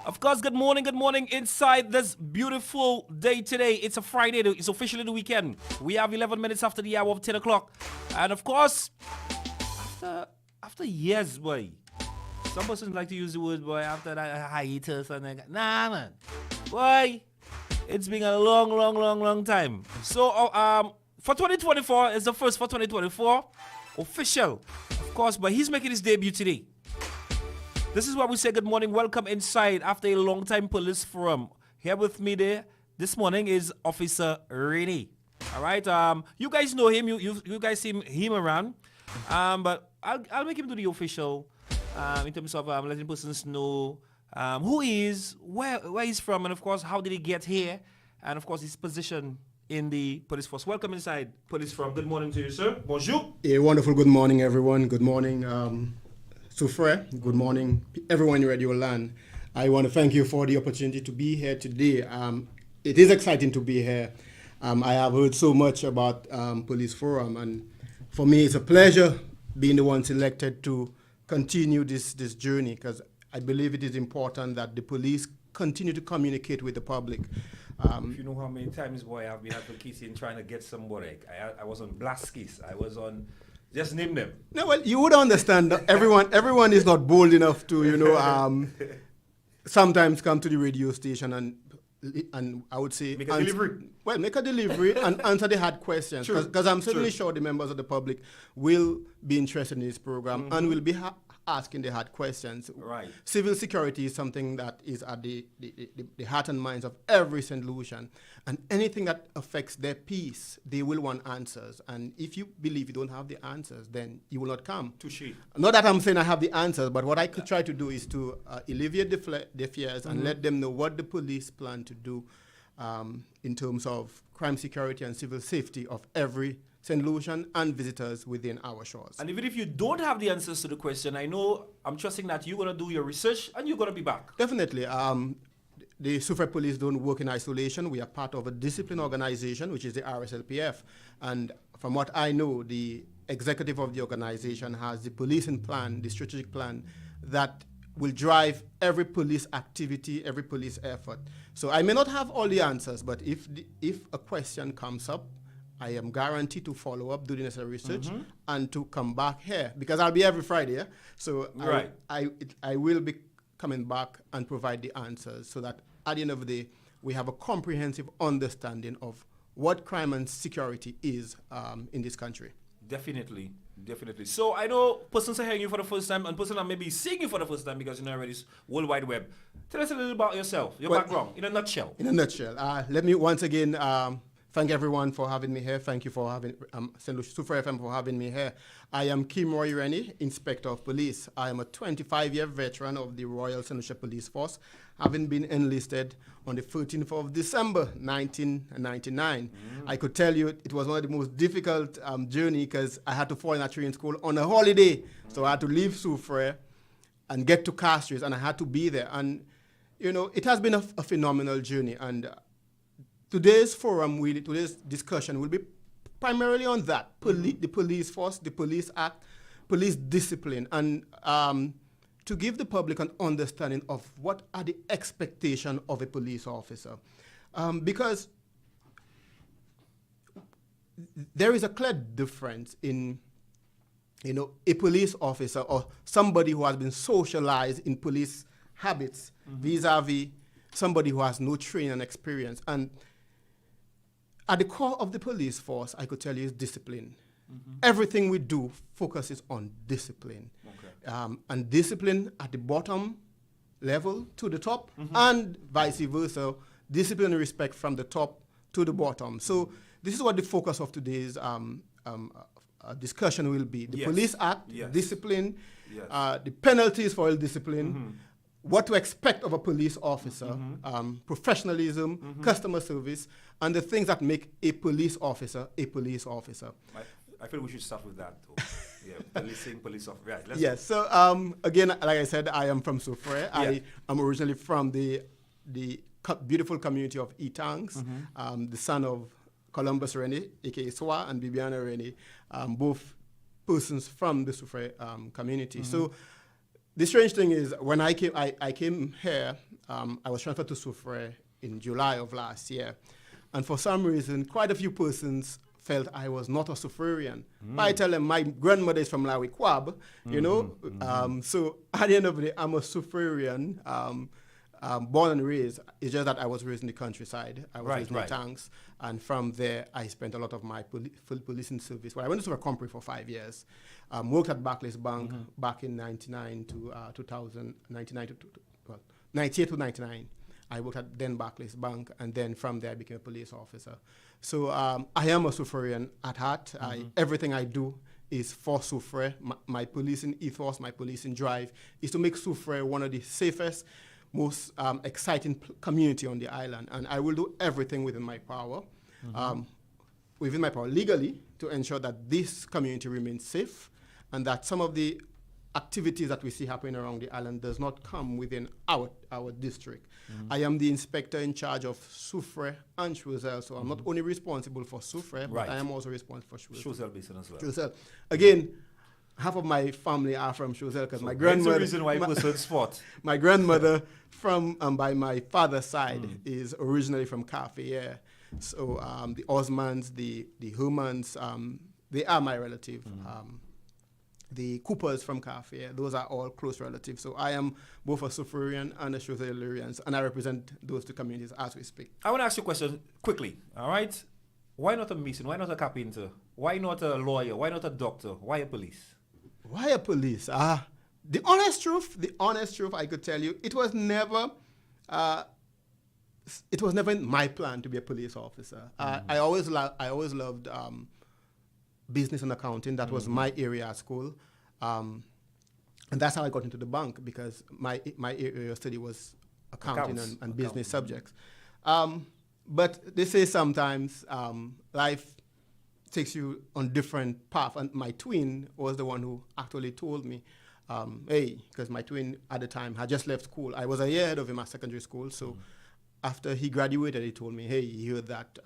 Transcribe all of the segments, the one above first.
Of course, good morning inside this beautiful day today. It's a Friday, it's officially the weekend. We have 11 minutes after the hour of 10 o'clock. And of course, after years, boy, some persons like to use the word, boy, after that hiatus and like, nah, man. Boy, it's been a long time. So, for 2024, it's the first for 2024, official, of course, but he's making his debut today. This is why we say good morning, welcome inside after a long time police forum. Here with me there this morning is Officer Rene. All right, you guys know him, you guys see him around, but I'll make him do the official in terms of letting persons know who he is, where he's from, and of course how did he get here, and of course his position in the police force. Welcome inside, police forum. Good morning to you, sir. Bonjour. A wonderful good morning, everyone. Good morning, Soufre. Good morning, everyone in Radio Land. I want to thank you for the opportunity to be here today. It is exciting to be here. I have heard so much about Police Forum, and for me, it's a pleasure being the one selected to continue this journey, because I believe it is important that the police continue to communicate with the public. If you know how many times, boy, I've been advocating trying to get somebody. I was on Blaskis. I was on, just name them. No, well, you would understand that everyone is not bold enough to, sometimes come to the radio station and I would say make a delivery. Well, make a delivery and answer the hard questions. Because I'm certainly sure the members of the public will be interested in this program and will be asking the hard questions. Right. Civil security is something that is at the heart and minds of every St. Lucian. And anything that affects their peace, they will want answers. And if you believe you don't have the answers, then you will not come. Touché. Not that I'm saying I have the answers, but what I could try to do is to alleviate the fears and let them know what the police plan to do in terms of crime security and civil safety of every St. Lucian and visitors within our shores. And even if you don't have the answers to the question, I'm trusting that you're going to do your research and you're going to be back. Definitely. The Soufre Police don't work in isolation. We are part of a discipline organization, which is the RSLPF. And from what I know, the executive of the organization has the policing plan, the strategic plan that will drive every police activity, every police effort. So I may not have all the answers, but if a question comes up, I am guaranteed to follow up, do the necessary research, and to come back here, because I'll be every Friday. Yeah? So right. I will be coming back and provide the answers, so that at the end of the day, we have a comprehensive understanding of what crime and security is in this country. Definitely. So I know persons are hearing you for the first time and persons are maybe seeing you for the first time because you know already this World Wide Web. Tell us a little about yourself, your background, in a nutshell. Let me once again thank everyone for having me here. Thank you for having St. Lucia Soufre FM for having me here. I am Kimroy Rene, Inspector of Police. I am a 25-year veteran of the Royal St. Lucia Police Force, having been enlisted on the 13th of December, 1999. I could tell you it was one of the most difficult journey, because I had to fall in a training school on a holiday. So I had to leave Soufre and get to Castries, and I had to be there. And, it has been a phenomenal journey. And today's forum, today's discussion will be primarily on that, the police force, the police act, police discipline, and to give the public an understanding of what are the expectations of a police officer. Because there is a clear difference in, a police officer or somebody who has been socialized in police habits vis-a-vis somebody who has no training and experience. And at the core of the police force, I could tell you, is discipline. Everything we do focuses on discipline. Okay. And discipline at the bottom level to the top, and vice versa, discipline and respect from the top to the bottom. So this is what the focus of today's discussion will be. The Police Act, discipline, the penalties for ill discipline, what to expect of a police officer, professionalism, customer service, and the things that make a police officer a police officer. I feel we should start with that, though. Policing, police officer. Right, yes, so again, like I said, I am from Soufre. I am originally from the beautiful community of Etangs, the son of Columbus Rene, a.k.a. Swa, and Bibiana Rene, both persons from the Soufre community. So The strange thing is, when I came here, I was transferred to Soufrière in July of last year. And for some reason, quite a few persons felt I was not a Soufriérian. I tell them my grandmother is from Lawi Kwab, you know. So at the end of the day, I'm a Soufriérian, born and raised. It's just that I was raised in the countryside. I was raised in the tanks. And from there, I spent a lot of my policing service. Well, I went to a company for 5 years. Worked at Barclays Bank back in 99 to 2000, 99 to, well, 98 to 99. I worked at then Barclays Bank, and then from there I became a police officer. So I am a Soufriérian at heart. Everything I do is for Soufrière. My policing ethos, my policing drive is to make Soufrière one of the safest, most exciting community on the island. And I will do everything within my power, legally, to ensure that this community remains safe and that some of the activities that we see happening around the island does not come within our district. I am the inspector in charge of Soufrière and Choiseul, so I'm not only responsible for Soufrière, but I am also responsible for Choiseul Basin as well. Choiseul. Again, half of my family are from Choiseul because my grandmother. That's the reason why it was so spot. My grandmother from by my father's side is originally from Carfier. So the Osmans, the Humans, they are my relative. The Coopers from Carfier, those are all close relatives. So I am both a Soufriérian and a Choiseulerian, and I represent those two communities as we speak. I want to ask you a question quickly, all right? Why not a mason? Why not a carpenter? Why not a lawyer? Why not a doctor? Why a police? Why a police? The honest truth, I could tell you, it was never in my plan to be a police officer. I always loved business and accounting. That was my area at school. And that's how I got into the bank, because my area of study was accounting and business subjects. But they say sometimes life takes you on different paths. And my twin was the one who actually told me, hey, because my twin at the time had just left school. I was a year ahead of him at secondary school. So after he graduated, he told me, hey, he heard that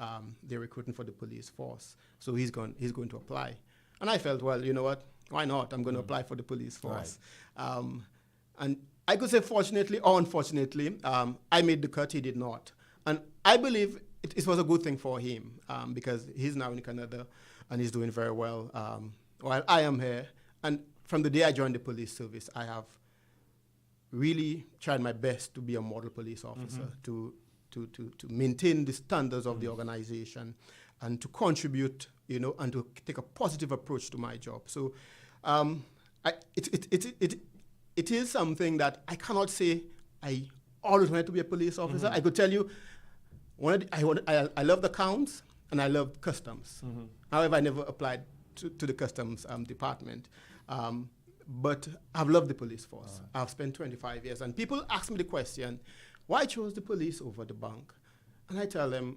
they're recruiting for the police force. So he's going to apply. And I felt, well, you know what? Why not? I'm going to apply for the police force. Right. And I could say fortunately or unfortunately, I made the cut, he did not. And I believe it was a good thing for him because he's now in Canada and he's doing very well while I am here. And from the day I joined the police service, I have really tried my best to be a model police officer, to maintain the standards of the organization and to contribute, and to take a positive approach to my job. So it is something that I cannot say I always wanted to be a police officer. I could tell you, I love the accounts and I love customs. However, I never applied to the customs department. But I've loved the police force. I've spent 25 years. And people ask me the question, why chose the police over the bank? And I tell them,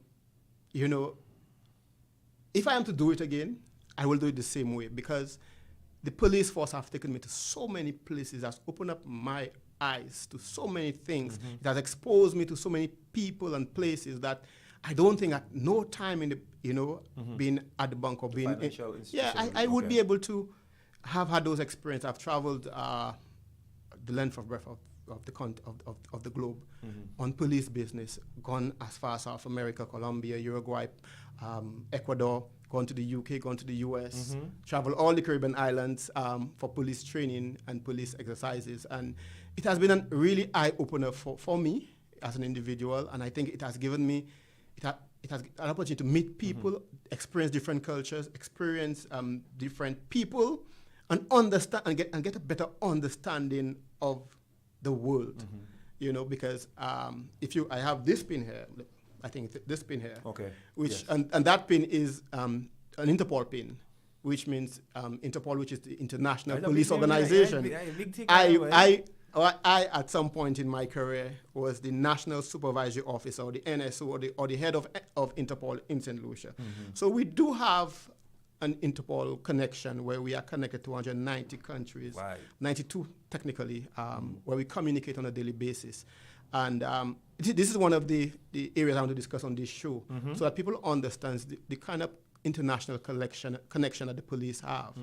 if I am to do it again, I will do it the same way, because the police force have taken me to so many places, has opened up my eyes to so many things. It has exposed me to so many people and places that I don't think at no time in the, being at the bank or being I would be able to have had those experiences. I've traveled the length of breadth of the globe on police business, gone as far as South America, Colombia, Uruguay, Ecuador, gone to the UK, gone to the US, traveled all the Caribbean islands for police training and police exercises. And it has been a really eye-opener for me as an individual, and I think it has given me, it has an opportunity to meet people, experience different cultures, experience different people, and understand and get a better understanding of the world. Because I have this pin here, I think this pin here, which and that pin is an Interpol pin, which means Interpol, which is the International Police Organization. I at some point in my career was the National Supervisory Officer, or the NSO, or the head of Interpol in St. Lucia. So we do have an Interpol connection where we are connected to 190 countries, 92 technically, where we communicate on a daily basis. And this is one of the areas I want to discuss on this show, so that people understand the kind of international connection that the police have.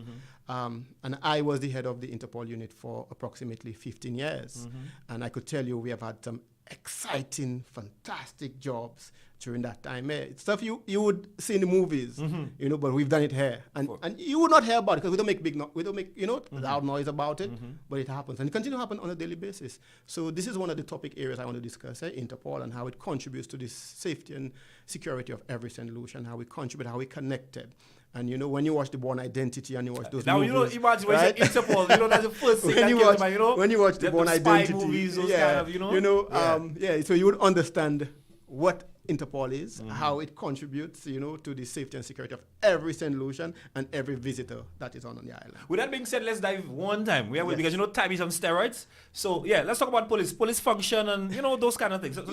And I was the head of the Interpol unit for approximately 15 years. And I could tell you we have had some exciting, fantastic jobs during that time. It's stuff you would see in the movies, you know, but we've done it here. And you would not hear about it because we don't make we don't make, you know, loud noise about it, but it happens. And it continues to happen on a daily basis. So this is one of the topic areas I want to discuss, Interpol, and how it contributes to the safety and security of every St. Lucian, how we contribute, how we connected. And you know, when you watch the Born Identity and you watch those movies, you know, imagine when you say Interpol, you know, that's the first thing when that you came watch, to mind, you know? when you watch the Born Identity, movies, those kind of, you know? So you would understand what Interpol is, how it contributes, you know, to the safety and security of every St. Lucian and every visitor that is on the island. With that being said, let's dive one time. Because, you know, time is on steroids. So, yeah, let's talk about police function and, you know, those kind of things. So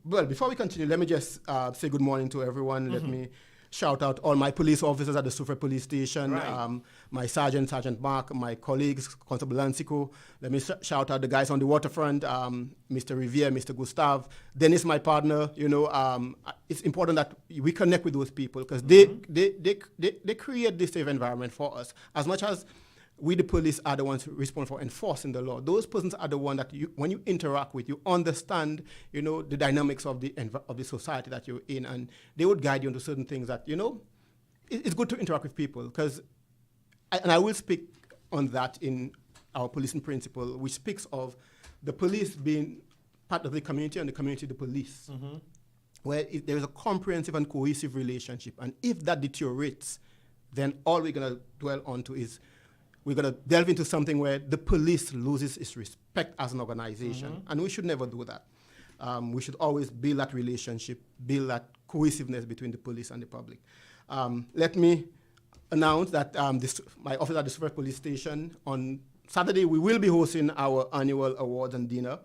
Well, before we continue, let me just say good morning to everyone. Let me shout out all my police officers at the Soufrière Police Station, Right. my Sergeant Mark, my colleagues, Constable Lancico. Let me shout out the guys on the waterfront, Mr. Riviere, Mr. Gustav, Dennis, my partner. You know, it's important that we connect with those people because they create this safe environment for us. As much as we, the police, are the ones responsible for enforcing the law. Those persons are the one that when you interact with, you understand, you know, the dynamics of the society that you're in, and they would guide you into certain things that, you know, it's good to interact with people because, and I will speak on that in our policing principle, which speaks of the police being part of the community and the community the police, where there is a comprehensive and cohesive relationship, and if that deteriorates, then all we're going to dwell onto is we're going to delve into something where the police loses its respect as an organization, and we should never do that. We should always build that relationship, build that cohesiveness between the police and the public. Let me announce that my office at the Soufrière Police Station, on Saturday, we will be hosting our annual awards and dinner.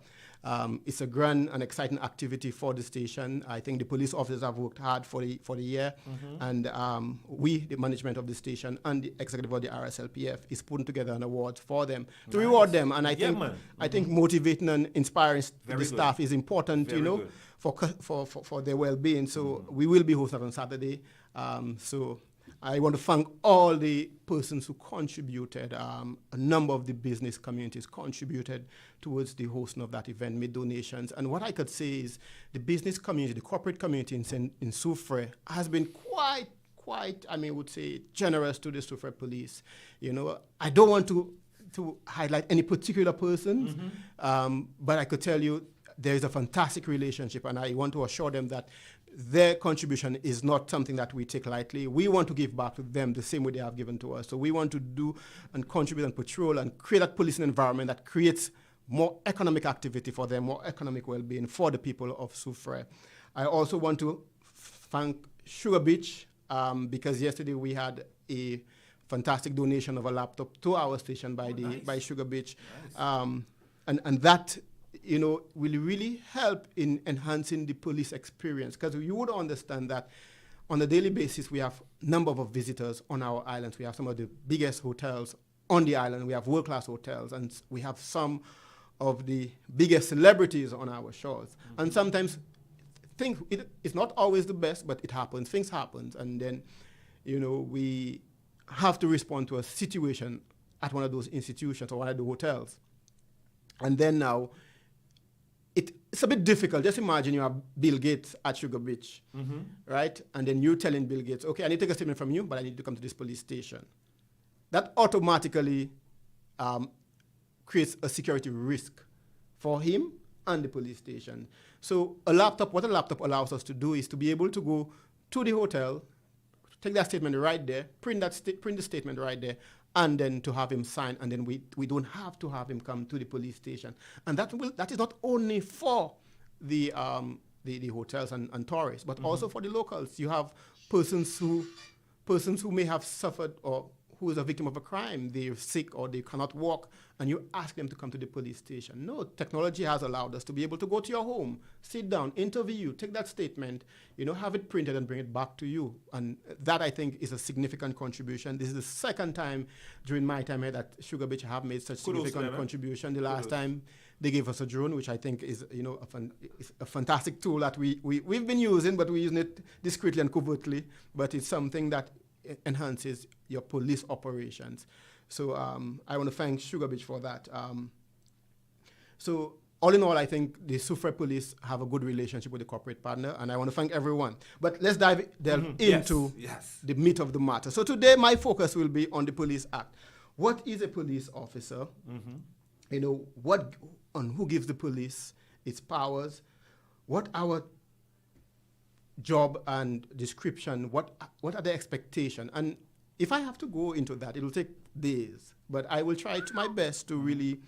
It's a grand and exciting activity for the station. I think the police officers have worked hard for the year, and we, the management of the station and the executive of the RSLPF, is putting together an award for them to reward them. And I think motivating and inspiring the staff is important, you know, for their well-being. So we will be hosting on Saturday. So I want to thank all the persons who contributed. A number of the business communities contributed towards the hosting of that event, made donations. And what I could say is the business community, the corporate community in Soufrière has been quite, I mean, would say generous to the Soufrière police. You know, I don't want to highlight any particular persons, but I could tell you there is a fantastic relationship, and I want to assure them that their contribution is not something that we take lightly. We want to give back to them the same way they have given to us. So we want to do and contribute and patrol and create that policing environment that creates more economic activity for them, more economic well-being for the people of Soufrière. I also want to thank Sugar Beach because yesterday we had a fantastic donation of a laptop to our station by Sugar Beach. And that, you know, will really help in enhancing the police experience, because you would understand that on a daily basis we have a number of visitors on our islands. We have some of the biggest hotels on the island. We have world-class hotels, and we have some of the biggest celebrities on our shores. And sometimes it's not always the best, but it happens. Things happen, and then, you know, we have to respond to a situation at one of those institutions or one of the hotels. And then now, it's a bit difficult. Just imagine you have Bill Gates at Sugar Beach, right? And then you're telling Bill Gates, okay, I need to take a statement from you, but I need to come to this police station. That automatically creates a security risk for him and the police station. So what a laptop allows us to do is to be able to go to the hotel, take that statement right there, print the statement right there, and then to have him sign, and then we don't have to have him come to the police station. And that is not only for the hotels and tourists, but also for the locals. You have persons who may have suffered or who is a victim of a crime. They're sick or they cannot walk, and you ask them to come to the police station. No, technology has allowed us to be able to go to your home, sit down, interview you, take that statement, you know, have it printed and bring it back to you. And that, I think, is a significant contribution. This is the second time during my time here that Sugar Beach have made such significant contribution. The last time They gave us a drone, which I think is, is a fantastic tool that we've been using, but we're using it discreetly and covertly. But it's something that enhances your police operations. So I want to thank Sugar Beach for that. So all in all, I think the Soufriere Police have a good relationship with the corporate partner, and I want to thank everyone. But let's delve into the meat of the matter. So today, my focus will be on the Police Act. What is a police officer? Who gives the police its powers? What our job and description? What are the expectations? And if I have to go into that, it will take days. But I will try to my best to really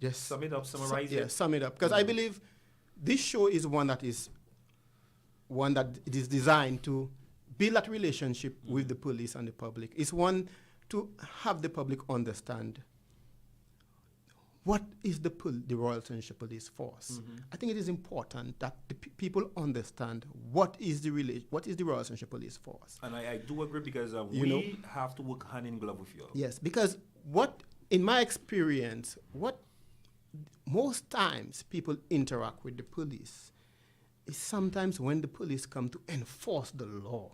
just sum it up, summarize it. Yeah, sum it up. Because I believe this show is one that it is designed to build that relationship with the police and the public. It's one to have the public understand what is the Royal Township Police Force. I think it is important that the people understand what is the Royal Township Police Force. And I do agree, because we have to work hand in glove with you. Yes, because in my experience, most times people interact with the police is sometimes when the police come to enforce the law,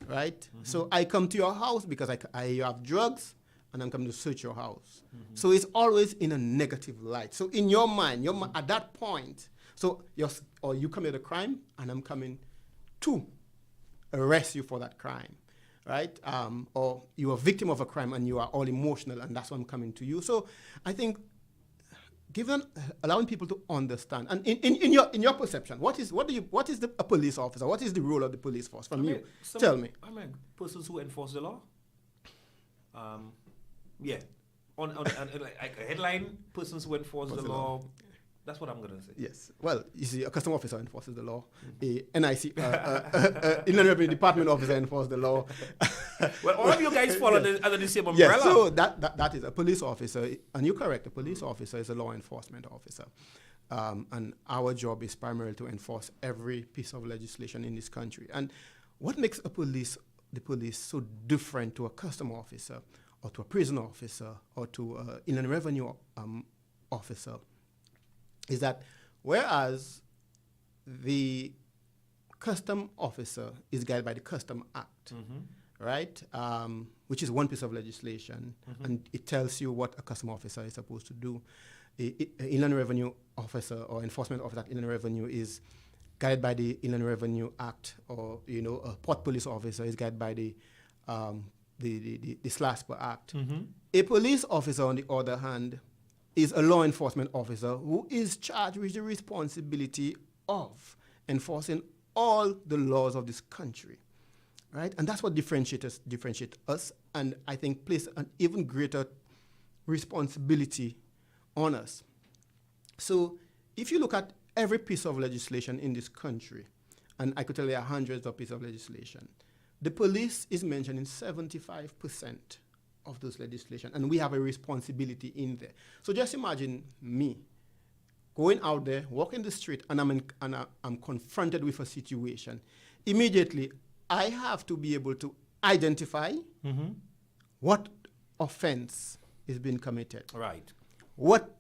right? So I come to your house because I have drugs, and I'm coming to search your house. So it's always in a negative light. So in your mind, at that point, you commit a crime, and I'm coming to arrest you for that crime, right? Or you're a victim of a crime and you are all emotional, and that's why I'm coming to you. So I think allowing people to understand, and in your perception, what is a police officer? What is the role of the police force? Tell me. Persons who enforce the law. Yeah, on like a headline, persons who enforce the law. That's what I'm gonna say. Yes. Well, you see, a custom officer enforces the law. A NIC, Inland Revenue Department officer enforces the law. Well, all of you guys fall under the same umbrella. Yes. So that is a police officer, and you're correct. A police officer is a law enforcement officer, and our job is primarily to enforce every piece of legislation in this country. And what makes the police so different to a custom officer, or to a prison officer, or to an Inland Revenue officer, is that whereas the custom officer is guided by the Custom Act, right, which is one piece of legislation, and it tells you what a custom officer is supposed to do. An Inland Revenue officer or enforcement officer at Inland Revenue is guided by the Inland Revenue Act, or a port police officer is guided by the SLASPA Act. A police officer, on the other hand, is a law enforcement officer who is charged with the responsibility of enforcing all the laws of this country, right? And that's what differentiates us, and I think place an even greater responsibility on us. So if you look at every piece of legislation in this country, and I could tell you hundreds of pieces of legislation, the police is mentioned in 75% of those legislation, and we have a responsibility in there. So just imagine me going out there, walking the street, and I'm confronted with a situation. Immediately, I have to be able to identify what offense is being committed. Right. What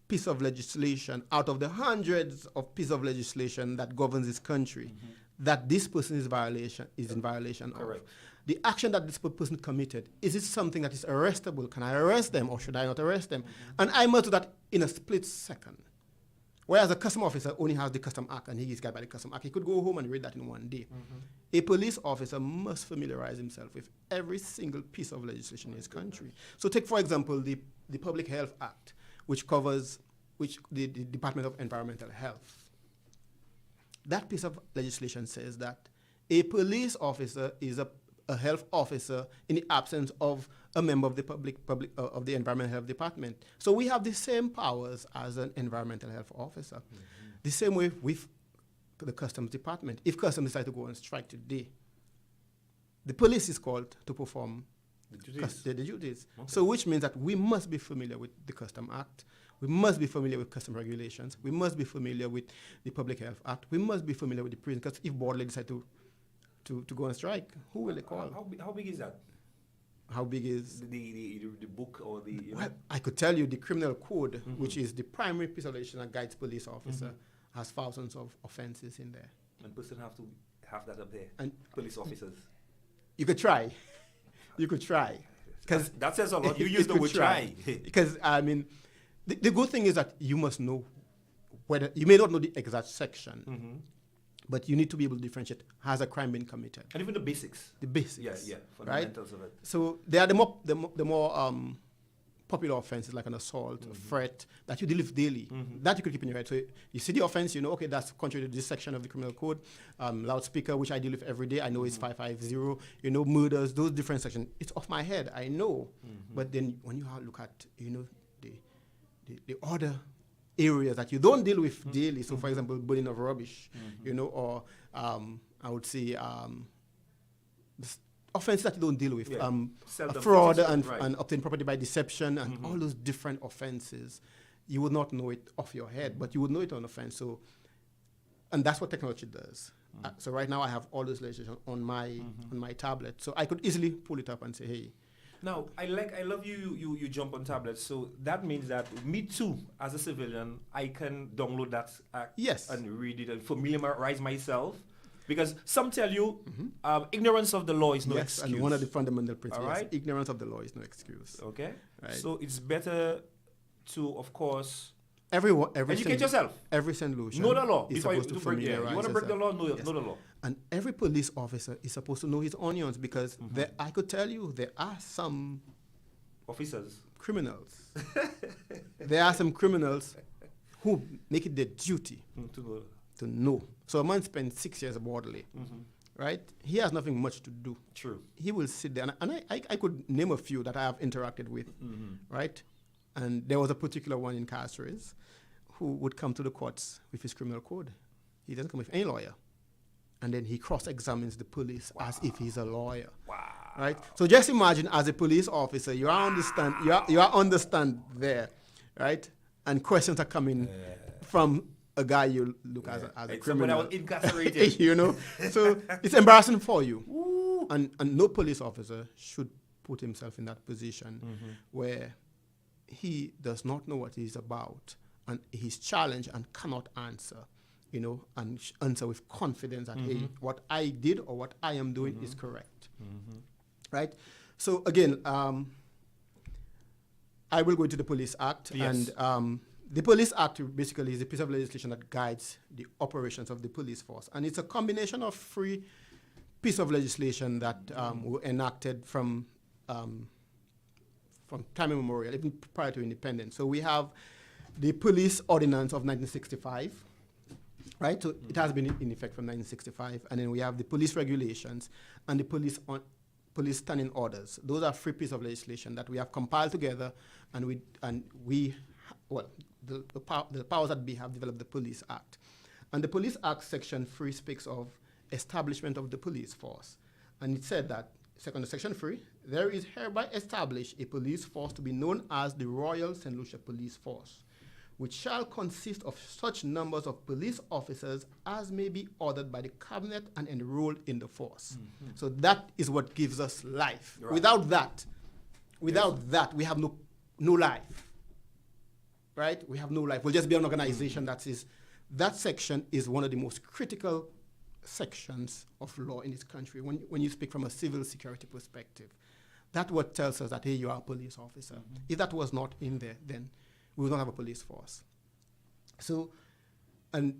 piece of legislation out of the hundreds of pieces of legislation that governs this country that this person is in violation Correct. of. The action that this person committed, is it something that is arrestable? Can I arrest them, or should I not arrest them? And I must do that in a split second. Whereas a custom officer only has the Custom Act, and he is guided by the Custom Act. He could go home and read that in one day. A police officer must familiarize himself with every single piece of legislation in his country. So take, for example, the Public Health Act, which covers the Department of Environmental Health. That piece of legislation says that a police officer is a health officer in the absence of a member of the of the Environmental Health Department. So we have the same powers as an environmental health officer. The same way with the Customs Department. If Customs decide to go on strike today, the police is called to perform the duties. Okay. So which means that we must be familiar with the Custom Act. We must be familiar with custom regulations. We must be familiar with the Public Health Act. We must be familiar with the prison, because if Borderland decide to go on strike, who will they call? How big is that? How big is... The book or the... You Well, know? I could tell you the criminal code, which is the primary piece of legislation that guides police officer, has thousands of offenses in there. And person have to have that up there. And Police officers. you could try. You could try. Because That says a lot. You use the word try. Because, I mean, the good thing is that you must know whether... You may not know the exact section, but you need to be able to differentiate. Has a crime been committed? And even the basics. The basics. Yeah, Right? fundamentals of it. So they are the more popular offenses like an assault, a threat that you deal with daily. That you could keep in your head. So you see the offense, you know, okay, that's contrary to this section of the criminal code. Loudspeaker, which I deal with every day, I know is 550. You know, murders, those different sections. It's off my head, I know. But then when you look at, you know, the other areas that you don't deal with daily. So, for example, burning of rubbish, you know, or I would say offenses that you don't deal with, fraud and obtain property by deception and all those different offenses. You would not know it off your head, but you would know it on offense. So, and that's what technology does. So right now I have all those legislation on my tablet, so I could easily pull it up and say, hey. Now, I love you jump on tablets. So that means that me too, as a civilian, I can download that act Yes. and read it and familiarize myself. Because some tell you ignorance of the law is no excuse. And one of the fundamental principles, All right. ignorance of the law is no excuse. Okay. Right. So it's better to, of course, Every educate yourself. Every St. Lucian Know the law is before you supposed to break the law. familiarize You want to break the law, yourself. know the law. And every police officer is supposed to know his onions because I could tell you there are some Officers. criminals. There are some criminals who make it their duty to know. So a man spends 6 years bodily, right? He has nothing much to do. True. He will sit there, and I could name a few that I have interacted with, right? And there was a particular one in Cáceres who would come to the courts with his criminal code. He doesn't come with any lawyer. And then he cross-examines the police as if he's a lawyer. Wow. Right? So just imagine as a police officer, you are understand there, right? And questions are coming from a guy you look as a criminal. Someone that was incarcerated. You know? So it's embarrassing for you. And no police officer should put himself in that position where he does not know what he's about and he's challenged and cannot answer, you know, and answer with confidence that, hey, what I did or what I am doing is correct. Right? So again, I will go into the Police Act. Yes. And the Police Act basically is a piece of legislation that guides the operations of the police force. And it's a combination of three pieces of legislation that were enacted from time immemorial, even prior to independence. So we have the Police Ordinance of 1965, right? So it has been in effect from 1965. And then we have the police regulations and the police standing orders. Those are three pieces of legislation that we have compiled together, and the powers that be have developed the Police Act. And the Police Act Section 3 speaks of establishment of the police force. And it said that, second Section 3, there is hereby established a police force to be known as the Royal St. Lucia Police Force, which shall consist of such numbers of police officers as may be ordered by the cabinet and enrolled in the force. So that is what gives us life. Right. Without that, we have no life. Right? We have no life. We'll just be an organization that section is one of the most critical sections of law in this country when you speak from a civil security perspective. That's what tells us that, hey, you are a police officer. If that was not in there, then we would not have a police force. So a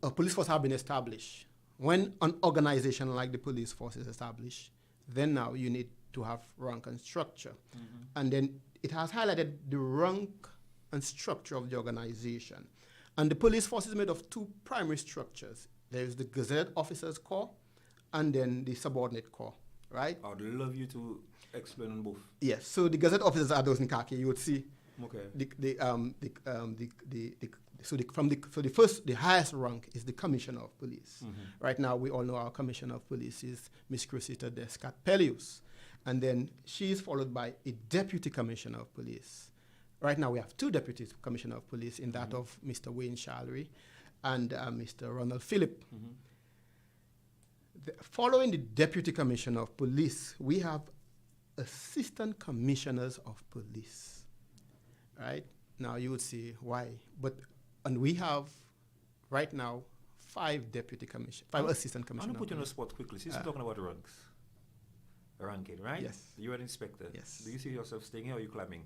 police force has been established. When an organization like the police force is established, then now you need to have rank and structure. And then it has highlighted the rank and structure of the organization. And the police force is made of two primary structures. There is the Gazette Officers Corps and then the Subordinate Corps, right? I'd love you to explain on both. Yes, so the Gazette Officers are those in khaki. You would see Okay. The highest rank is the Commissioner of Police. Right now, we all know our Commissioner of Police is Miss Crucita Descat-Pellius. And then she is followed by a Deputy Commissioner of Police. Right now, we have two Deputy Commissioner of Police in that of Mr. Wayne Shallery and Mr. Ronald Phillip. Following the Deputy Commissioner of Police, we have assistant commissioners of police. Right? Now you would say why, and we have right now 5 assistant I'm commissioners. going to put you on the spot quickly. Since you're talking about ranks. Ranking, right? Yes. You're an inspector. Yes. Do you see yourself staying here or are you climbing?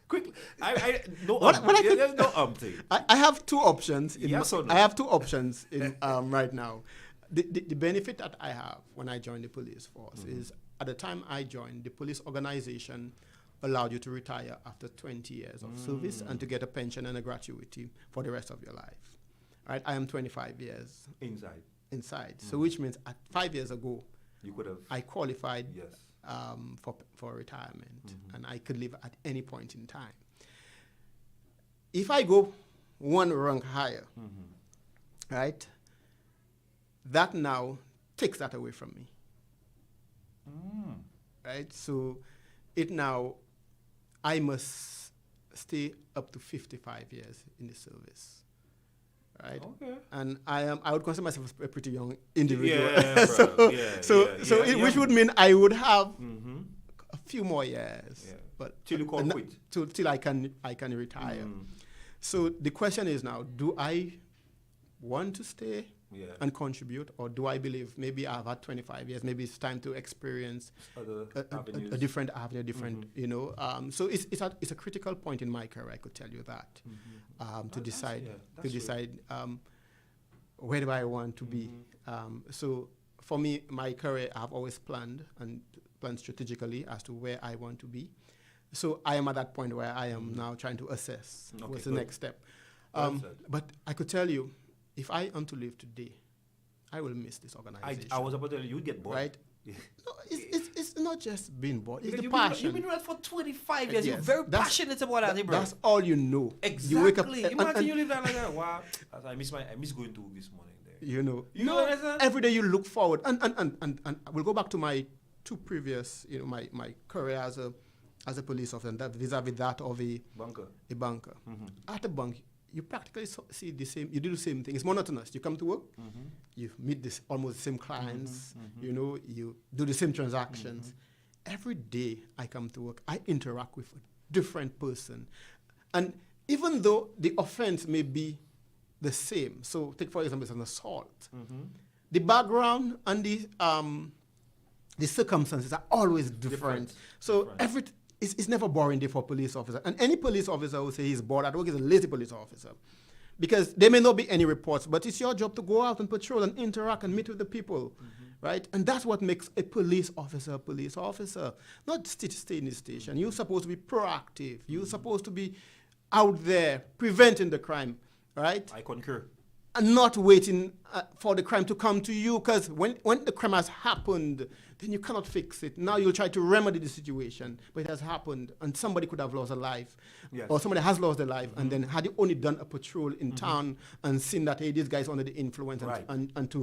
Quickly. There's no thing. I have 2 options. Yes or no? I have 2 options in right now. The benefit that I have when I joined the police force is at the time I joined, the police organization allowed you to retire after 20 years of service and to get a pension and a gratuity for the rest of your life. Right? I am 25 years inside. So which means at 5 years ago, you could have. I qualified Yes. for retirement, and I could leave at any point in time. If I go 1 rank higher, right, that now takes that away from me. Right? So I must stay up to 55 years in the service. Right? Okay. And I would consider myself a pretty young individual. Yeah, which would mean I would have a few more years. Yeah. But till you call quit. Till I can retire. So the question is now, do I want to stay and contribute, or do I believe maybe I've had 25 years, maybe it's time to experience a different avenue, you know. So it's a critical point in my career, I could tell you that, to decide where do I want to be. So for me, my career, I've always planned strategically as to where I want to be. So I am at that point where I am now trying to assess what's the next step. But I could tell you, if I am to leave today, I will miss this organization. I was about to tell you, you'd get bored. Right? No, it's not just being bored. It's the You've passion. been around for 25 years. Yes, You're very passionate about that, bro. That's all you know. Exactly. You wake up Imagine you live there like that. Wow. I miss going to work this morning there. You know. You understand? Every day you look forward. And we'll go back to my 2 previous, you know, my career as a police officer, and that vis-a-vis that of a banker. At a bank, you practically see the same. You do the same thing. It's monotonous. You come to work, you meet almost the same clients. You know, you do the same transactions. Every day I come to work, I interact with a different person, and even though the offense may be the same, so take for example, it's an assault. The background and the circumstances are always different. So it's never boring day for a police officer. And any police officer who say he's bored at work is a lazy police officer. Because there may not be any reports, but it's your job to go out and patrol and interact and meet with the people, right? And that's what makes a police officer. Not stay in the station. You're supposed to be proactive. You're supposed to be out there preventing the crime, right? I concur. And not waiting for the crime to come to you, because when the crime has happened, then you cannot fix it. Now you'll try to remedy the situation, but it has happened, and somebody could have lost a life, or somebody has lost their life, and then had you only done a patrol in town and seen that, hey, this guy's under the influence, and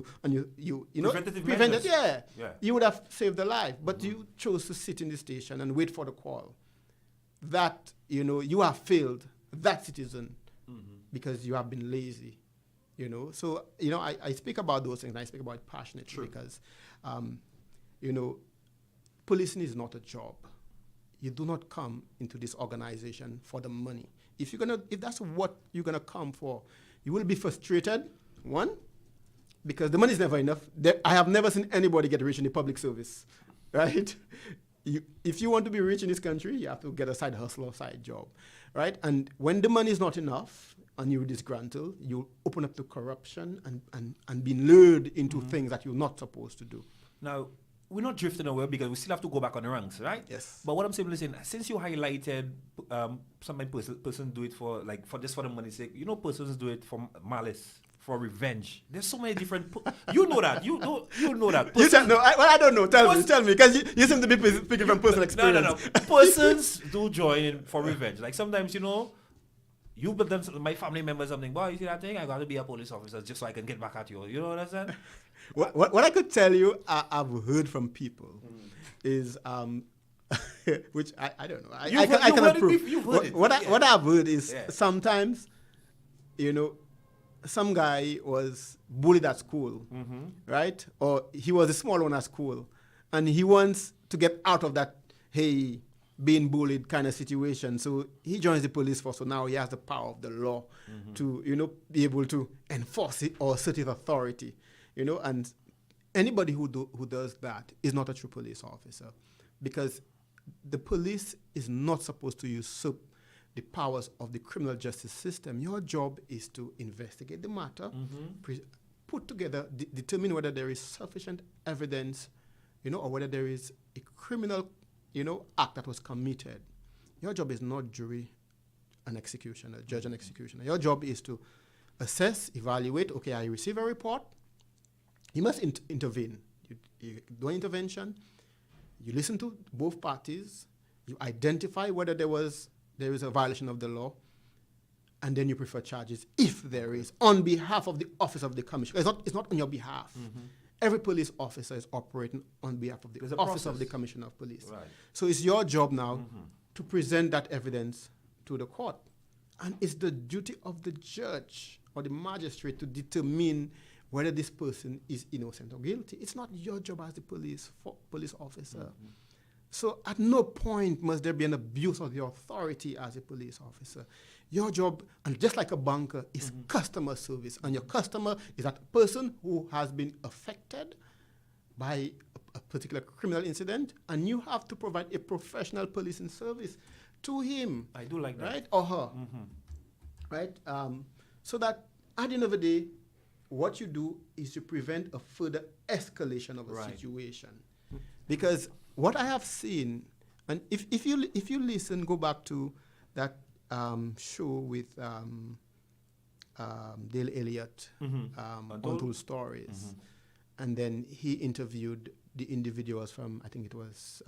you know, prevented, you would have saved their life, but you chose to sit in the station and wait for the call. That, you know, you have failed that citizen because you have been lazy. You know, so, you know, I speak about those things, and I speak about it passionately because, you know, policing is not a job. You do not come into this organization for the money. If that's what you're gonna come for, you will be frustrated. One, because the money is never enough. I have never seen anybody get rich in the public service, right? If you want to be rich in this country, you have to get a side hustle or side job, right? And when the money is not enough, and you're disgruntled, you open up to corruption and being lured into things that you're not supposed to do. Now, we're not drifting away because we still have to go back on the ranks, right? Yes. But what I'm saying, listen, since you highlighted some person do it for the money's sake, you know, persons do it for malice, for revenge. There's so many different. You know that. You know that. I don't know. Tell me, because you seem to be speaking from personal experience. No. Persons do join in for revenge. Like sometimes, you know. You but then my family members something, boy, you see that thing? I got to be a police officer just so I can get back at you. You know what I'm saying? What I could tell you, I've heard from people is, which I don't know. I cannot prove. You've heard it. What I've heard is sometimes, you know, some guy was bullied at school, right? Or he was a small one at school, and he wants to get out of that, hey, being bullied kind of situation. So he joins the police force. So now he has the power of the law to, be able to enforce it or assert his authority, and anybody who does that is not a true police officer, because the police is not supposed to usurp the powers of the criminal justice system. Your job is to investigate the matter, put together, determine whether there is sufficient evidence, or whether there is a criminal, act that was committed. Your job is not jury and executioner, judge and executioner. Your job is to assess, evaluate. Okay, I receive a report. You must intervene. You do an intervention. You listen to both parties. You identify whether there is a violation of the law, and then you prefer charges if there is, on behalf of the office of the commissioner. It's not on your behalf. Every police officer is operating on behalf of the office of the commissioner of police. Right. So it's your job now to present that evidence to the court. And it's the duty of the judge or the magistrate to determine whether this person is innocent or guilty. It's not your job as the police officer. So at no point must there be an abuse of your authority as a police officer. Your job, and just like a banker, is customer service. And your customer is that person who has been affected by a particular criminal incident, and you have to provide a professional policing service to him. I do like that. Right? Or her. Right? So that at the end of the day, what you do is to prevent a further escalation of a situation. Because what I have seen, and if you listen, go back to that show with Dale Elliott, Untold Stories, and then he interviewed the individuals from, I think it was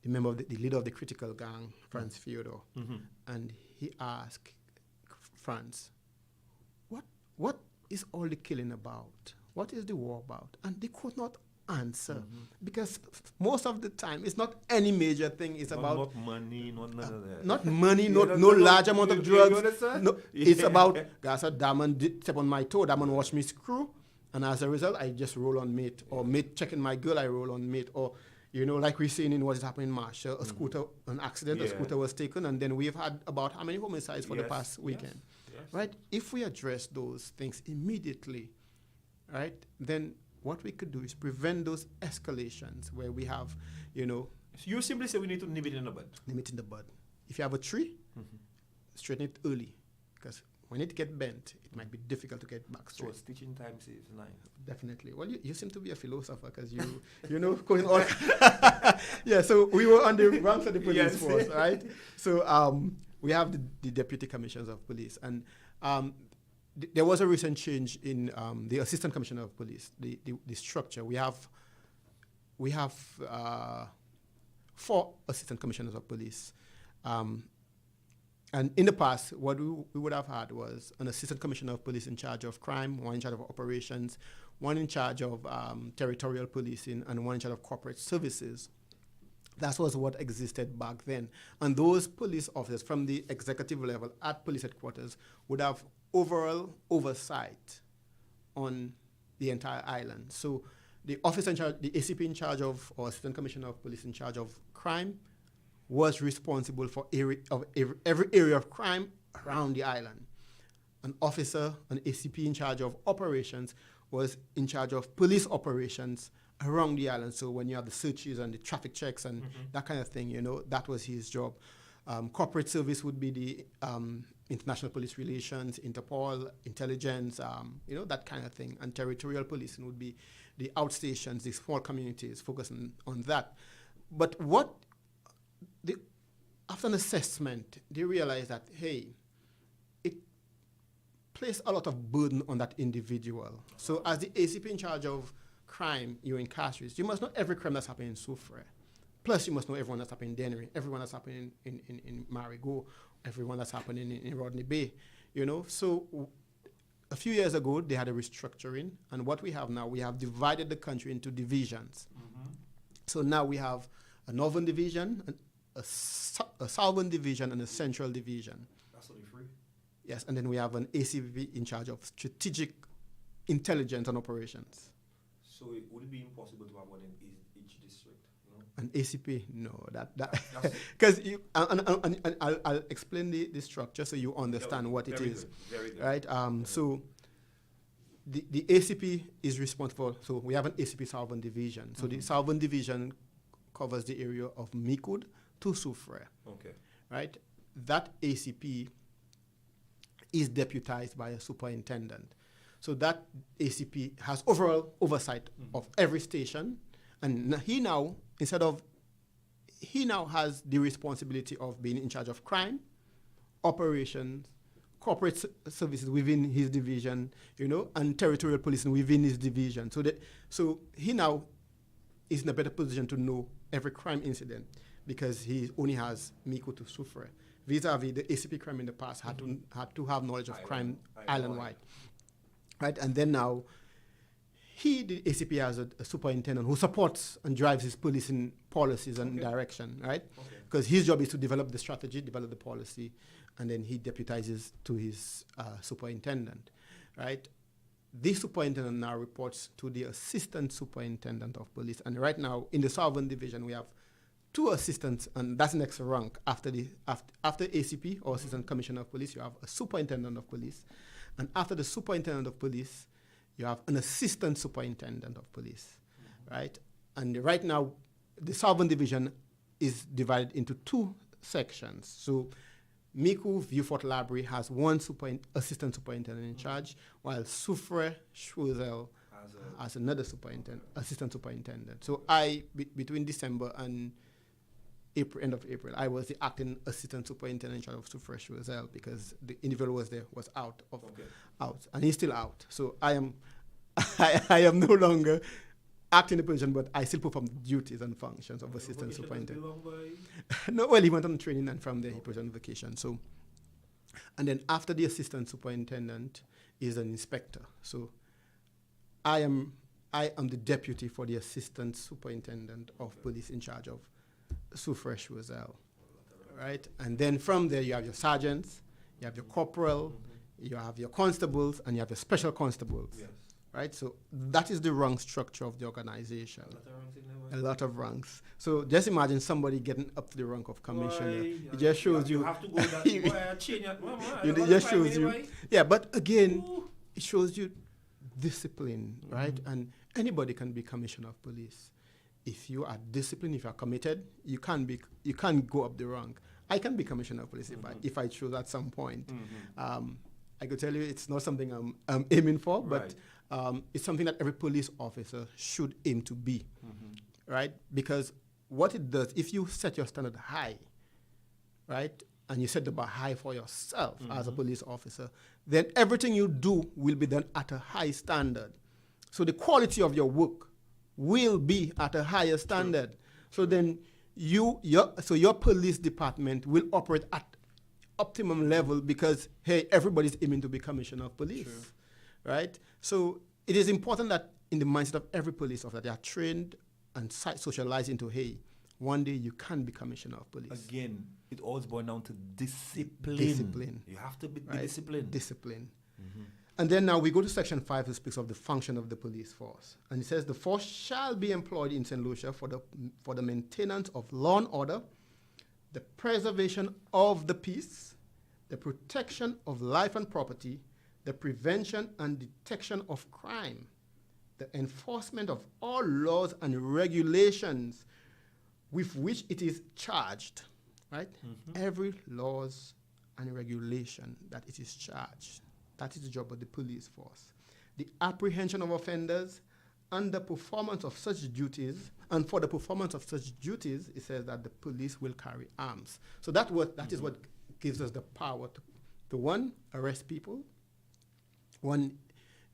the member of the leader of the critical gang, Franz Fiodor, and he asked Franz, what is all the killing about? What is the war about? And they could not answer, because most of the time it's not any major thing. It's about money, not none of that. Not money, no large amount of drugs. No, it's about, guys, that man did step on my toe, that man watched me screw, and as a result, I just roll on mate, or mate checking my girl, I roll on mate, or like we're seeing in what is happening in Marshall, a scooter, an accident, a scooter was taken, and then we've had about how many homicides for the past weekend, right? If we address those things immediately, right, then what we could do is prevent those escalations where we have, You simply say we need to nip it in the bud. Nip it in the bud. If you have a tree, straighten it early, because when it gets bent, it might be difficult to get back straight. So stitching time saves 9. Definitely. Well, you seem to be a philosopher, because going on. Yeah. So we were on the ranks of the police force, right? So we have the deputy commissioners of police, and there was a recent change in the assistant commissioner of police, the structure. We have 4 assistant commissioners of police. And in the past, what we would have had was an assistant commissioner of police in charge of crime, one in charge of operations, one in charge of territorial policing, and one in charge of corporate services. That was what existed back then. And those police officers from the executive level at police headquarters would have overall oversight on the entire island. So the officer in charge, the ACP in charge of, or assistant commissioner of police in charge of crime, was responsible for every area of crime around the island. An officer, an ACP in charge of operations, was in charge of police operations around the island. So when you have the searches and the traffic checks and that kind of thing, that was his job. Corporate service would be the international police relations, Interpol, intelligence, that kind of thing. And territorial policing would be the outstations, the small communities, focusing on that. But after an assessment, they realized that, hey, it placed a lot of burden on that individual. So as the ACP in charge of crime, you incarcerate, you must know every crime that's happening in Soufrière. Plus, you must know everyone that's happening in Dennery, everyone that's happening in Marigot, everyone that's happening in Rodney Bay, So a few years ago, they had a restructuring. And what we have now, we have divided the country into divisions. So now we have a northern division, a southern division, and a central division. That's only 3. Yes, and then we have an ACP in charge of strategic intelligence and operations. So would it be impossible to have one in each district? No? An ACP? No, because I'll explain the structure so you understand what it is. Good, very good. Right? So the ACP is responsible. So we have an ACP Southern Division. So the Southern Division covers the area of Mikud to Soufrière. Okay. Right? That ACP is deputized by a superintendent. So that ACP has overall oversight of every station, and he now has the responsibility of being in charge of crime, operations, corporate services within his division, and territorial policing within his division. So he now is in a better position to know every crime incident because he only has Miku to Soufrière. Vis-a-vis the ACP crime in the past had to have knowledge of crime island-wide. Right, and then now, the ACP has a superintendent who supports and drives his policing policies and direction, right? Because his job is to develop the strategy, develop the policy, and then he deputizes to his superintendent, right? This superintendent now reports to the assistant superintendent of police, and right now in the Southern Division we have 2 assistants, and that's next rank after ACP or assistant commissioner of police. You have a superintendent of police. And after the superintendent of police, you have an assistant superintendent of police, right? And right now, the Southern Division is divided into 2 sections. So Miku Vieux-Fort Library has 1 assistant superintendent in charge, while Soufrière Choiseul has another assistant superintendent. So between December and end of April, I was the acting assistant superintendent in charge of Soufrière Choiseul because the individual was out, and he's still out. So I am no longer acting the position, but I still perform the duties and functions of assistant superintendent. No, well, he went on training, and from there he was on vacation. So, and then after the assistant superintendent is an inspector. So I am the deputy for the assistant superintendent of police in charge of Soufrière Choiseul, right? And then from there you have your sergeants, you have your corporal, you have your constables, and you have your special constables, right? So that is the rank structure of the organization. A lot of ranks. So just imagine somebody getting up to the rank of commissioner. It just shows you. You have to go that way. It just shows you. Yeah, but again, it shows you discipline, right? And anybody can be commissioner of police. If you are disciplined, if you are committed, you can't go up the rank. I can be commissioner of police if I choose at some point. I could tell you it's not something I'm aiming for, but it's something that every police officer should aim to be, right? Because what it does, if you set your standard high, right, and you set the bar high for yourself as a police officer, then everything you do will be done at a high standard. So the quality of your work will be at a higher standard. So then your police department will operate at optimum level because, hey, everybody's aiming to be commissioner of police, right? So it is important that in the mindset of every police officer, they are trained and socialized into, hey, one day you can be commissioner of police. Again, it all boils down to discipline. Discipline. You have to be right? disciplined. Discipline. And then now we go to section 5, which speaks of the function of the police force. And it says the force shall be employed in St. Lucia for the maintenance of law and order, the preservation of the peace, the protection of life and property, the prevention and detection of crime, the enforcement of all laws and regulations with which it is charged, right? Every laws and regulation that it is charged. That is the job of the police force. The apprehension of offenders and the performance of such duties, and for the performance of such duties, it says that the police will carry arms. So that is what gives us the power to one, arrest people, one,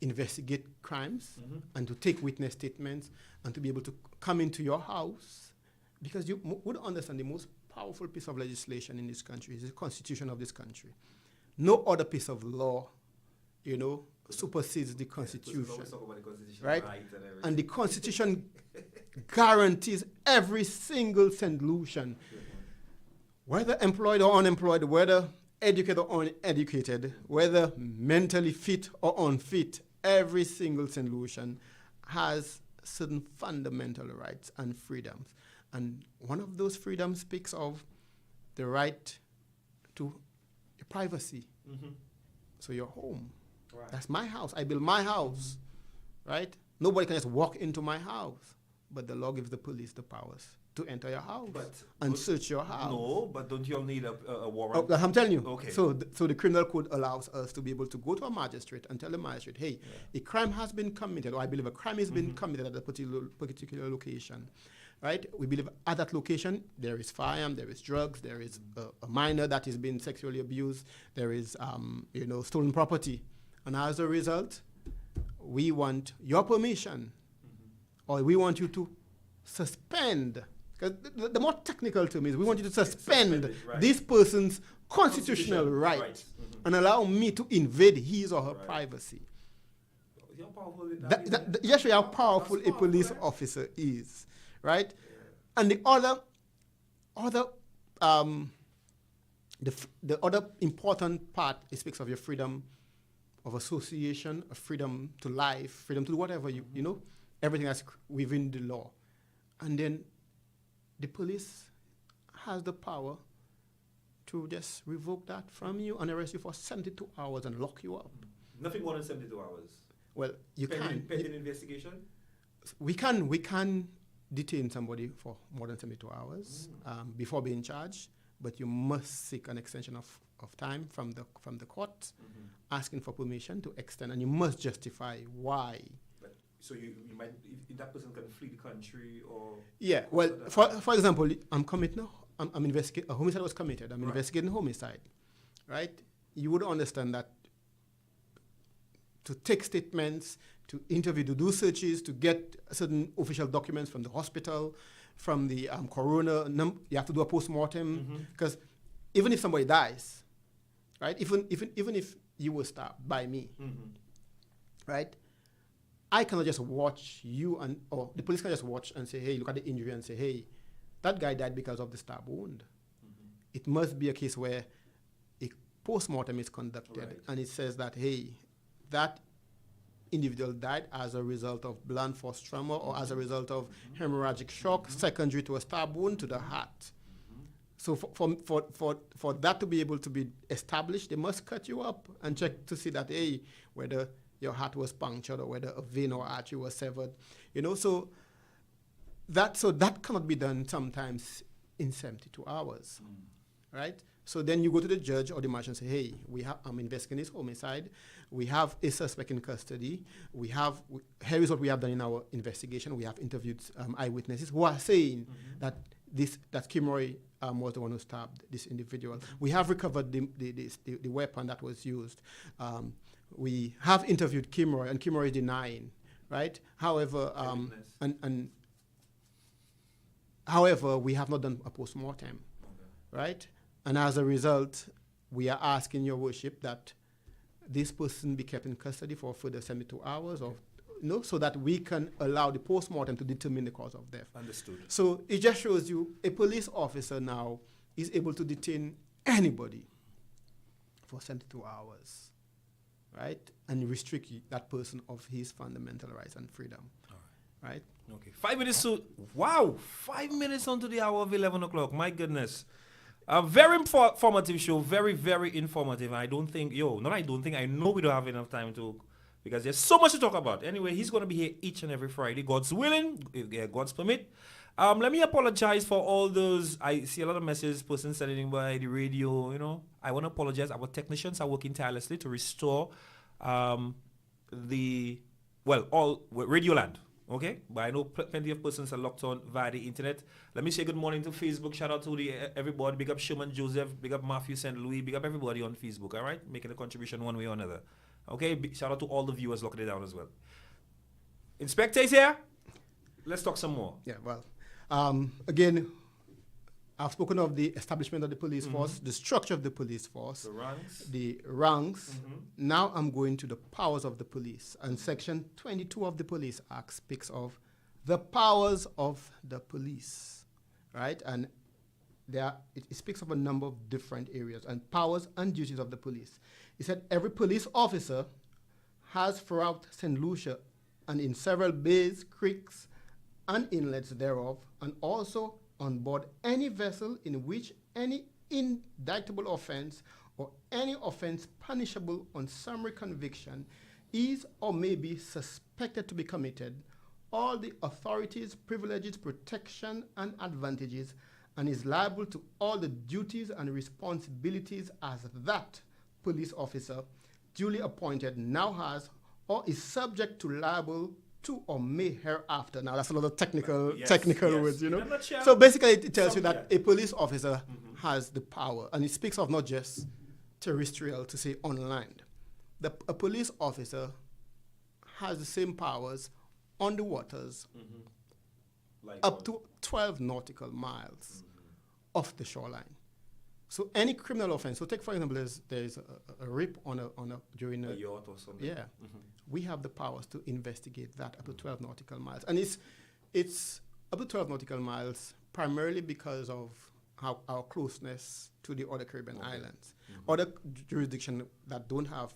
investigate crimes, and to take witness statements, and to be able to come into your house, because you would understand the most powerful piece of legislation in this country is the Constitution of this country. No other piece of law supersedes the Constitution, right? And the Constitution guarantees every single St. Lucian, whether employed or unemployed, whether educated or uneducated, whether mentally fit or unfit, every single St. Lucian has certain fundamental rights and freedoms. And one of those freedoms speaks of the right to your privacy. So your home. Right. That's my house. I build my house, right? Nobody can just walk into my house. But the law gives the police the powers to enter your house and search your house. No, but don't you all need a warrant? Oh, I'm telling you. Okay. So the criminal code allows us to be able to go to a magistrate and tell the magistrate, hey, a crime has been committed, or I believe a crime has been committed at a particular location. Right? We believe at that location there is firearm, there is drugs, there is a minor that is being sexually abused, there is stolen property. And as a result, we want your permission, or we want you to suspend. Because the more technical term is, we want you to suspend this person's constitutional right and allow me to invade his or her privacy. Yes, how powerful a police officer is, right? And the other important part, it speaks of your freedom of association, a freedom to life, freedom to do whatever you know, everything that's within the law. And then the police has the power to just revoke that from you and arrest you for 72 hours and lock you up. Nothing more than 72 hours. Well, you can. Pending investigation? We can detain somebody for more than 72 hours before being charged, but you must seek an extension of time from the court, asking for permission to extend, and you must justify why. So you might, if that person can flee the country, or... Yeah, well, for example, I'm investigating, a homicide was committed, I'm investigating homicide, right? You would understand that to take statements, to interview, to do searches, to get certain official documents from the hospital, from the coroner, you have to do a post-mortem, because even if somebody dies, right, even if you were stabbed by me, right, I cannot just watch you, or the police can just watch and say, hey, look at the injury and say, hey, that guy died because of the stab wound. It must be a case where a post-mortem is conducted, and it says that, hey, that individual died as a result of blunt force trauma or as a result of hemorrhagic shock secondary to a stab wound to the heart. So for that to be able to be established, they must cut you up and check to see that, hey, whether your heart was punctured or whether a vein or artery was severed. So that cannot be done sometimes in 72 hours, right? So then you go to the judge or the magistrate and say, hey, I'm investigating this homicide. We have a suspect in custody. Here is what we have done in our investigation. We have interviewed eyewitnesses who are saying that Kimroy was the one who stabbed this individual. We have recovered the weapon that was used. We have interviewed Kimroy, and Kimroy is denying, right? However, however, we have not done a post-mortem, right? And as a result, we are asking your worship that this person be kept in custody for further 72 hours, or so that we can allow the post-mortem to determine the cause of death. Understood. So it just shows you a police officer now is able to detain anybody for 72 hours, right? And restrict that person of his fundamental rights and freedom, right? Okay. 5 minutes to, wow, 5 minutes onto the hour of 11 o'clock. My goodness. A very informative show, very, very informative. I don't think, I know we don't have enough time to, because there's so much to talk about. Anyway, he's going to be here each and every Friday, God's willing, if God's permit. Let me apologize for all those. I see a lot of messages, person sending by the radio, I want to apologize. Our technicians are working tirelessly to restore all Radioland. Okay, but I know plenty of persons are locked on via the internet. Let me say good morning to Facebook. Shout out to everybody. Big up Sherman Joseph. Big up Matthew St. Louis. Big up everybody on Facebook. All right, making a contribution one way or another. Okay, shout out to all the viewers locking it down as well. Inspector is here. Let's talk some more. Yeah, well, again, I've spoken of the establishment of the police force, the structure of the police force, the ranks. Now I'm going to the powers of the police. And Section 22 of the Police Act speaks of the powers of the police, right? And it speaks of a number of different areas and powers and duties of the police. It said every police officer has throughout St. Lucia and in several bays, creeks, and inlets thereof, and also on board any vessel in which any indictable offense or any offense punishable on summary conviction is or may be suspected to be committed, all the authorities, privileges, protection, and advantages, and is liable to all the duties and responsibilities as that police officer duly appointed now has or is subject to liable to or may hereafter. Now that's a lot of technical words, you know. So basically it tells you that a police officer has the power, and it speaks of not just terrestrial to say on land. A police officer has the same powers on the waters Like up to 12 nautical miles off the shoreline. So any criminal offense, so take for example, there's a rape during a yacht or something. Yeah, we have the powers to investigate that up to 12 nautical miles, and it's up to 12 nautical miles primarily because of our closeness to the other Caribbean islands. Other jurisdictions that don't have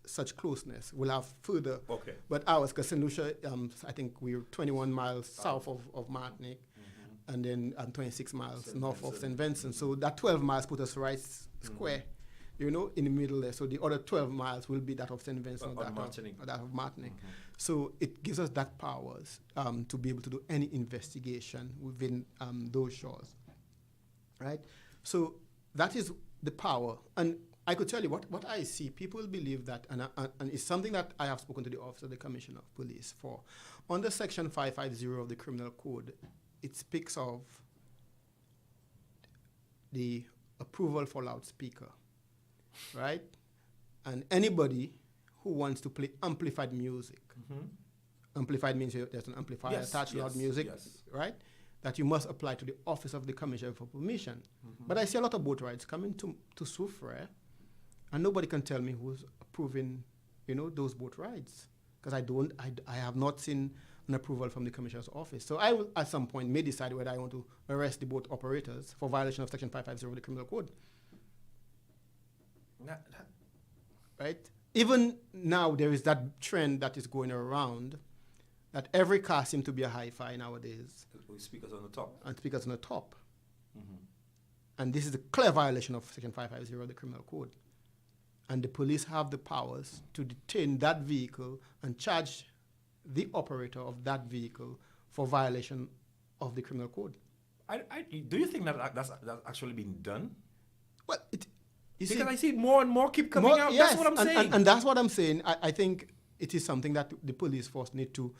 such closeness will have further. Okay. But ours, because St. Lucia, I think we're 21 miles south of Martinique, and then 26 miles north of St. Vincent. So that 12 miles put us right square, you know, in the middle there. So the other 12 miles will be that of St. Vincent or that of Martinique. So it gives us that powers to be able to do any investigation within those shores, right? So that is the power. And I could tell you what I see. People believe that, and it's something that I have spoken to the Office of the Commissioner of Police for. Under Section 550 of the Criminal Code, it speaks of the approval for loudspeaker, right? And anybody who wants to play amplified music, amplified means there's an amplifier attached to loud music, right? That you must apply to the Office of the Commissioner for permission. But I see a lot of boat rides coming to Soufriere, and nobody can tell me who's approving, you know, those boat rides, because I have not seen an approval from the Commissioner's office. So I will, at some point, may decide whether I want to arrest the boat operators for violation of Section 550 of the Criminal Code. Right? Even now, there is that trend that is going around that every car seems to be a hi-fi nowadays. With speakers on the top. And speakers on the top. And this is a clear violation of Section 550 of the Criminal Code. And the police have the powers to detain that vehicle and charge the operator of that vehicle for violation of the Criminal Code. Do you think that's actually been done? Well, because I see more and more keep coming out. Yes, that's what I'm saying. And that's what I'm saying. I think it is something that the police force need to,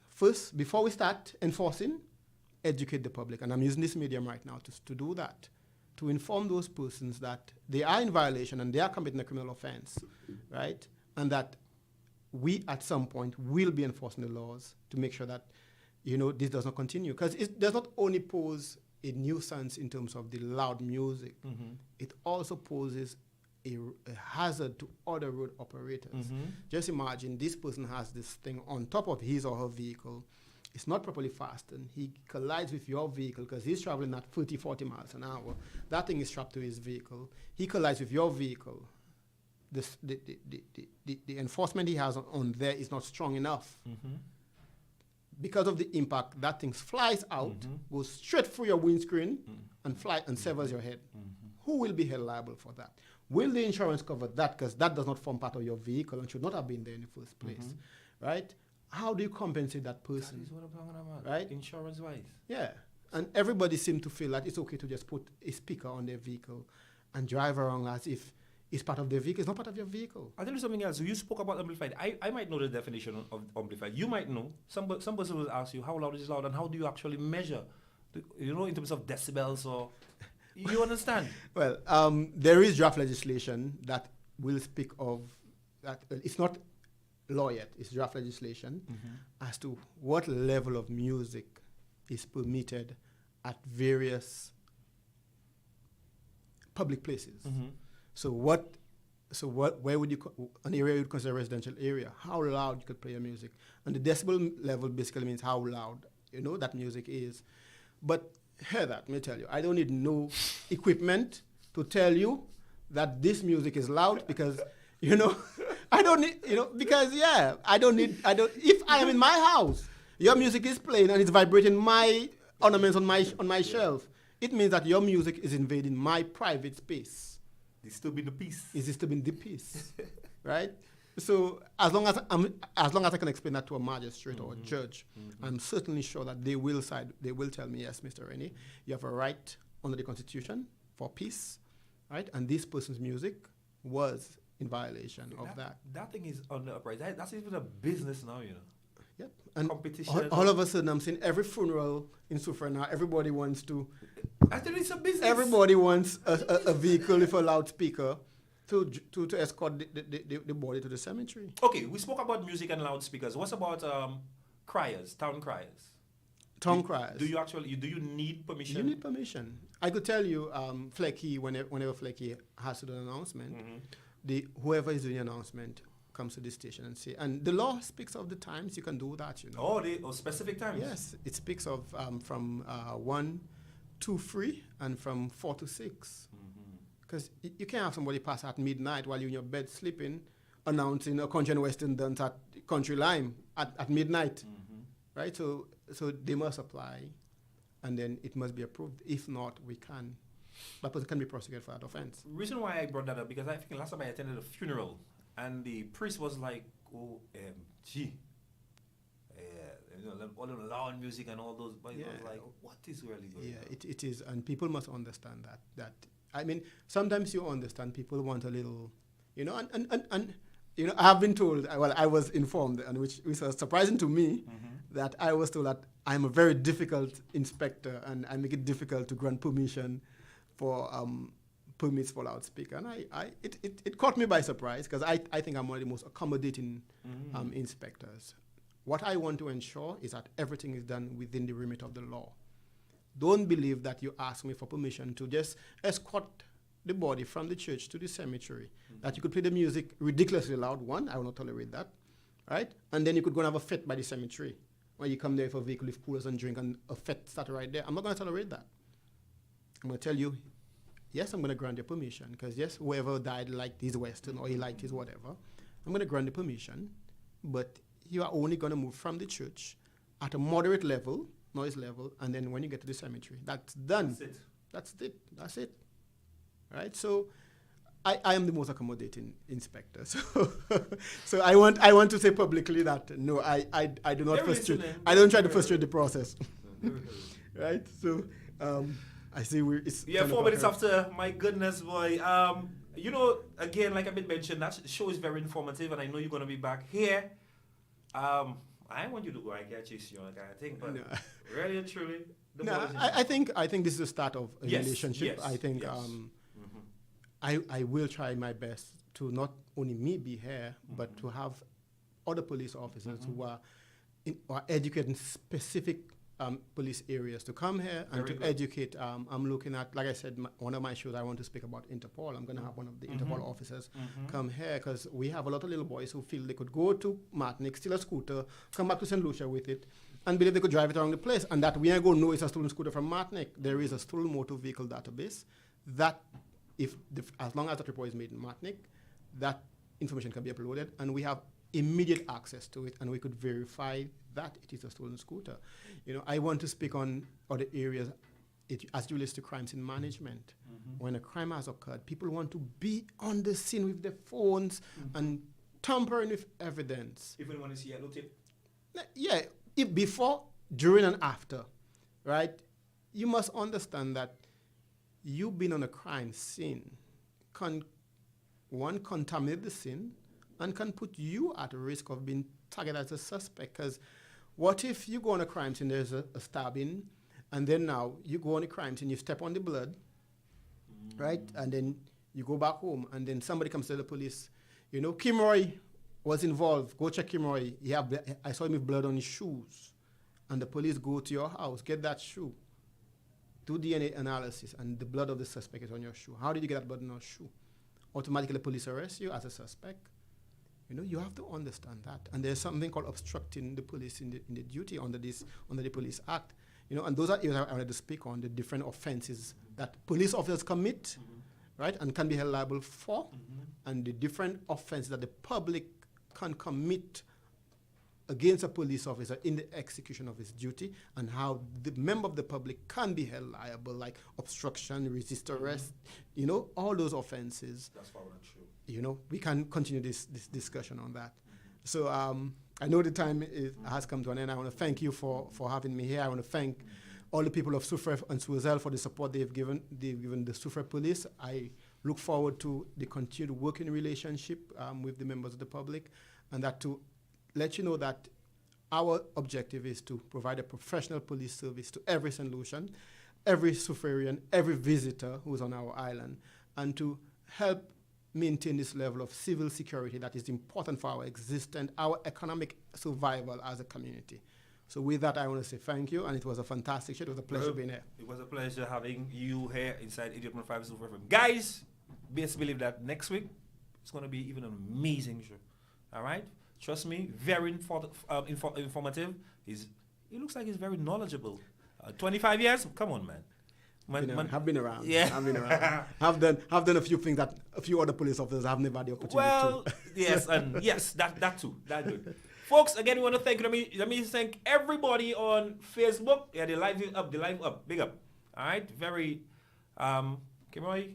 first, before we start enforcing, educate the public. And I'm using this medium right now to do that, to inform those persons that they are in violation and they are committing a criminal offense, right? And that we, at some point, will be enforcing the laws to make sure that, you know, this does not continue. Because it does not only pose a nuisance in terms of the loud music, it also poses a hazard to other road operators. Just imagine this person has this thing on top of his or her vehicle. It's not properly fastened. He collides with your vehicle because he's traveling at 30, 40 miles an hour. That thing is strapped to his vehicle. He collides with your vehicle. The enforcement he has on there is not strong enough. Because of the impact, that thing flies out, goes straight through your windscreen, and severs your head. Who will be held liable for that? Will the insurance cover that? Because that does not form part of your vehicle and should not have been there in the first place, right? How do you compensate that person? That is what I'm talking about, right? Insurance-wise. Yeah, and everybody seems to feel that it's okay to just put a speaker on their vehicle and drive around as if it's part of their vehicle. It's not part of your vehicle. I'll tell you something else. You spoke about amplified. I might know the definition of amplified. You might know. Some person will ask you, how loud is loud, and how do you actually measure, you know, in terms of decibels or... You understand? Well, there is draft legislation that will speak of that. It's not law yet. It's draft legislation as to what level of music is permitted at various public places. So where would you, an area you'd consider a residential area, how loud you could play your music. And the decibel level basically means how loud, you know, that music is. But hear that, let me tell you. I don't need no equipment to tell you that this music is loud because, I don't need, because, if I am in my house, your music is playing and it's vibrating my ornaments on my shelf, it means that your music is invading my private space. Disturbing the peace. Is disturbing the peace, right? So as long as I can explain that to a magistrate or a judge, I'm certainly sure that they will tell me, yes, Mr. Rene, you have a right under the Constitution for peace, right? And this person's music was in violation of that. That thing is on the uprise. That's even a business now, Yep. And competition. all of a sudden, I'm seeing every funeral in Sufra now. Everybody wants to. I think it's a business. Everybody wants a vehicle with a loudspeaker to escort the body to the cemetery. Okay, we spoke about music and loudspeakers. What about criers, town criers? Town criers. Do you need permission? You need permission. I could tell you, Flecky, whenever Flecky has to do an announcement, whoever is doing the announcement comes to the station and say, and the law speaks of the times you can do that, Oh, specific times? Yes, it speaks of from 1 to 3 and from 4 to 6. Because you can't have somebody pass at midnight while you're in your bed sleeping, announcing a country and western dance at Country Lime at midnight, right? So they must apply, and then it must be approved. If not, that person can be prosecuted for that offense. Reason why I brought that up, because I think last time I attended a funeral, and the priest was like, OMG. All the loud music and all those, but I was like, what is really going on? Yeah, it is, and people must understand that. I mean, sometimes you understand people want a little, and I have been told, I was informed, and which was surprising to me, that I was told that I'm a very difficult inspector, and I make it difficult to grant permission for permits for loudspeaker, and it caught me by surprise because I think I'm one of the most accommodating inspectors. What I want to ensure is that everything is done within the remit of the law. Don't believe that you ask me for permission to just escort the body from the church to the cemetery, that you could play the music ridiculously loud. One, I will not tolerate that, right? And then you could go and have a fete by the cemetery, where you come there for a vehicle with coolers and drink, and a fete started right there. I'm not going to tolerate that. I'm going to tell you, yes, I'm going to grant your permission, because yes, whoever died liked his Western or he liked his whatever. I'm going to grant the permission, but you are only going to move from the church at a moderate level, noise level, and then when you get to the cemetery, that's done. That's it. Right? So I am the most accommodating inspector. So I want to say publicly that no, I do not frustrate. I don't try to frustrate the process. Right? So I see it's 4 minutes after. My goodness, boy. Again, like I've been mentioned, that show is very informative, and I know you're gonna be back here. I want you to go and get chase you on that kind of thing, but really and truly, I think this is the start of a relationship. Yes, I think I will try my best to not only me be here, but to have other police officers who are educated in specific police areas to come here and to educate. I'm looking at, like I said, one of my shows I want to speak about Interpol. I'm going to have one of the Interpol officers come here, because we have a lot of little boys who feel they could go to Martinique, steal a scooter, come back to St. Lucia with it, and believe they could drive it around the place, and that we ain't going to know it's a stolen scooter from Martinique. There is a stolen motor vehicle database that, as long as that report is made in Martinique, that information can be uploaded, and we have immediate access to it, and we could verify that it is a stolen scooter. I want to speak on other areas as it relates to crimes in management. When a crime has occurred, people want to be on the scene with their phones and tampering with evidence. Even when it's yellow tape? Yeah, before, during, and after, right? You must understand that you being on a crime scene can, one, contaminate the scene, and can put you at risk of being targeted as a suspect. Because what if you go on a crime scene, there's a stabbing, and then now you go on a crime scene, you step on the blood, right? And then you go back home, and then somebody comes to the police. Kimroy was involved. Go check Kimroy. I saw him with blood on his shoes. And the police go to your house, get that shoe, do DNA analysis, and the blood of the suspect is on your shoe. How did you get that blood on your shoe? Automatically, the police arrest you as a suspect. You have to understand that. And there's something called obstructing the police in the duty under the Police Act. You know, and those are areas I wanted to speak on, the different offenses that police officers commit, right, and can be held liable for, and the different offenses that the public can commit against a police officer in the execution of his duty, and how the member of the public can be held liable, like obstruction, resist arrest, you know, all those offenses. That's far and true. You know, we can continue this discussion on that. So I know the time has come to an end. I want to thank you for having me here. I want to thank all the people of Soufrière and Souzel for the support they've given the Soufrière police. I look forward to the continued working relationship with the members of the public, and that to let you know that our objective is to provide a professional police service to every St. Lucian, every Soufrierian, every visitor who's on our island, and to help maintain this level of civil security that is important for our existence, our economic survival as a community. So with that, I want to say thank you, and it was a fantastic show. It was a pleasure being here. It was a pleasure having you here inside 88.5 Soufrière FM. Guys, best believe that next week it's going to be even an amazing show. All right? Trust me, very informative. He looks like he's very knowledgeable. 25 years? Come on, man. Have been around. Yeah. Have been around. have done a few things that a few other police officers have never had the opportunity to. Yes, and yes, that too. That good. Folks, again, we want to thank you. Let me thank everybody on Facebook. Yeah, the live up. Big up. All right. Very Kimroy,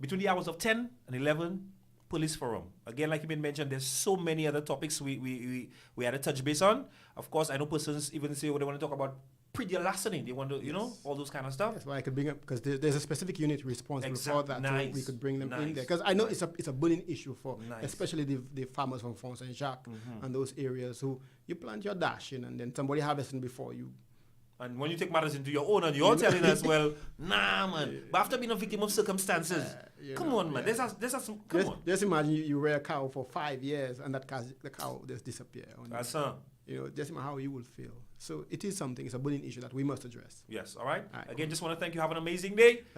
between the hours of 10 and 11, Police Forum. Again, like you been mentioned, there's so many other topics we had a touch base on. Of course, I know persons even say what they want to talk about pre-larceny. They want to, you know, all those kind of stuff. That's why I could bring up, because there's a specific unit responsible for that. Nice. So we could bring them in there. Because I know it's a burning issue for especially the farmers from Font Saint-Jacques and those areas who you plant your dash in and then somebody harvesting before you. And when you take matters into your own and you're telling us, well, nah, man. Yeah. But after being a victim of circumstances, come on, man. There's some, come on. Just imagine you rear a cow for 5 years and the cow just disappear. That's you know, just imagine how you will feel. So it is something, it's a burning issue that we must address. Yes, all right? All right. Again, just want to thank you. Have an amazing day. Thank you.